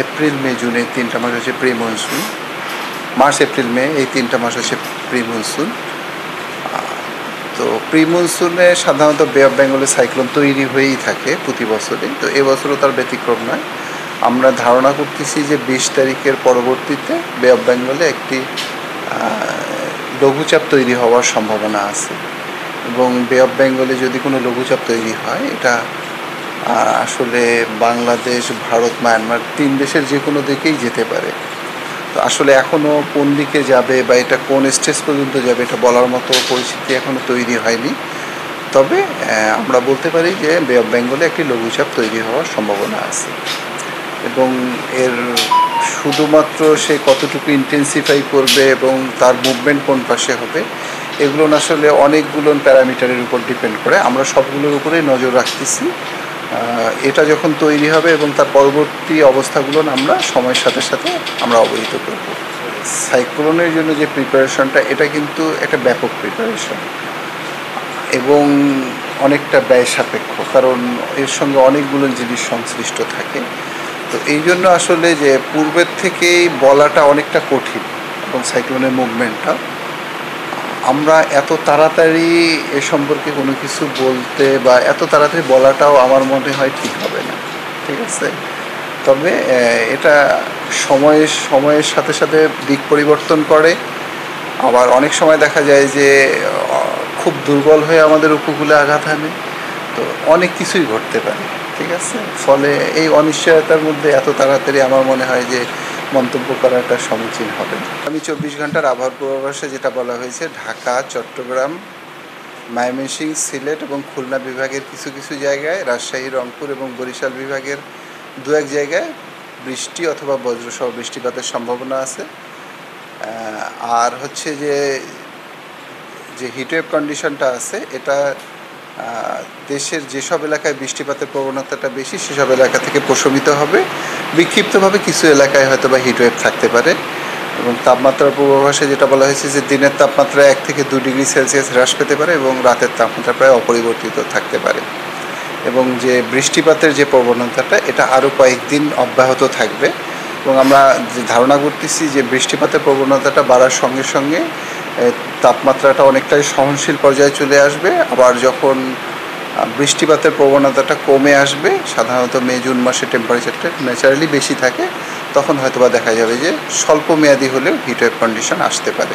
April May June এই 3টা মাস হচ্ছে pre monsoon, March April May এই 3টা মাস হচ্ছে প্রি মনসুন। তো প্রি মনসুনে সাধারণত বে অফ বেঙ্গলে সাইক্লোন তৈরি হয়েই থাকে প্রতি বছরে, তো এবছরও তার ব্যতিক্রম নয়। আমরা ধারণা করতেছি যে 20 তারিখের পরবর্তীতে বে অফ বেঙ্গলে একটি লঘুচাপ তৈরি হওয়ার সম্ভাবনা আছে, এবং বে অফ বেঙ্গলে যদি কোনো লঘুচাপ তৈরি হয় এটা আসলে বাংলাদেশ, ভারত, মায়ানমার 3 দেশের যে কোনো দিকেই যেতে পারে। তো আসলে এখনও কোন দিকে যাবে বা এটা কোন স্টেজ পর্যন্ত যাবে এটা বলার মতো পরিস্থিতি এখনও তৈরি হয়নি। তবে আমরা বলতে পারি যে বে অফ বেঙ্গলে একটি লঘুচাপ তৈরি হওয়ার সম্ভাবনা আছে, এবং এর শুধুমাত্র সে কতটুকু ইন্টেন্সিফাই করবে এবং তার মুভমেন্ট কোন পাশে হবে এগুলো আসলে অনেকগুলো প্যারামিটারের উপর ডিপেন্ড করে। আমরা সবগুলোর উপরেই নজর রাখতেছি। এটা যখন তৈরি হবে এবং তার পরবর্তী অবস্থাগুলো আমরা সময়ের সাথে সাথে আমরা অবহিত করব। সাইক্লোনের জন্য যে প্রিপারেশনটা এটা কিন্তু একটা ব্যাপক প্রিপারেশন এবং অনেকটা ব্যয় সাপেক্ষ, কারণ এর সঙ্গে অনেকগুলো জিনিস সংশ্লিষ্ট থাকে। তো এই জন্য আসলে যে পূর্বের থেকেই বলাটা অনেকটা কঠিন, এবং সাইক্লোনের মুভমেন্টটা আমরা এত তাড়াতাড়ি এ সম্পর্কে কোনো কিছু বলতে বা এত তাড়াতাড়ি বলাটাও আমার মনে হয় ঠিক হবে না, ঠিক আছে। তবে এটা সময়ের সাথে সাথে দিক পরিবর্তন করে, আবার অনেক সময় দেখা যায় যে খুব দুর্বল হয়ে আমাদের উপকূলে আঘাত হানে। তো অনেক কিছুই ঘটতে পারে, ঠিক আছে। ফলে এই অনিশ্চয়তার মধ্যে এত তাড়াতাড়ি আমার মনে হয় যে মন্তব্য করাটা সমীচীন হবে। আমি 24 ঘন্টার আবহাওয়ার পূর্বাভাসে যেটা বলা হয়েছে, ঢাকা, চট্টগ্রাম, ময়মনসিংহ, সিলেট এবং খুলনা বিভাগের কিছু কিছু জায়গায়, রাজশাহী, রংপুর এবং বরিশাল বিভাগের 2-1 জায়গায় বৃষ্টি অথবা বজ্রসহ বৃষ্টিপাতের সম্ভাবনা আছে। আর হচ্ছে যে হিটওয়েভ কন্ডিশনটা আছে এটা দেশের যেসব এলাকায় বৃষ্টিপাতের প্রবণতাটা বেশি সেসব এলাকা থেকে প্রশমিত হবে। বিক্ষিপ্তভাবে কিছু এলাকায় হয়তো বা হিটওয়েভ থাকতে পারে। এবং তাপমাত্রার পূর্বাভাসে যেটা বলা হয়েছে যে দিনের তাপমাত্রা 1 থেকে 2 ডিগ্রি সেলসিয়াস হ্রাস পেতে পারে এবং রাতের তাপমাত্রা প্রায় অপরিবর্তিত থাকতে পারে, এবং যে বৃষ্টিপাতের যে প্রবণতাটা এটা আরও কয়েকদিন অব্যাহত থাকবে। এবং আমরা যে ধারণা করতেছি যে বৃষ্টিপাতের প্রবণতাটা বাড়ার সঙ্গে সঙ্গে তাপমাত্রাটা অনেকটাই সহনশীল পর্যায়ে চলে আসবে। আবার যখন বৃষ্টিপাতের প্রবণতাটা কমে আসবে, সাধারণত মে জুন মাসে টেম্পারেচারটা ন্যাচারালি বেশি থাকে, তখন হয়তোবা দেখা যাবে যে স্বল্প মেয়াদি হলেও হিটওয়েভ কন্ডিশন আসতে পারে।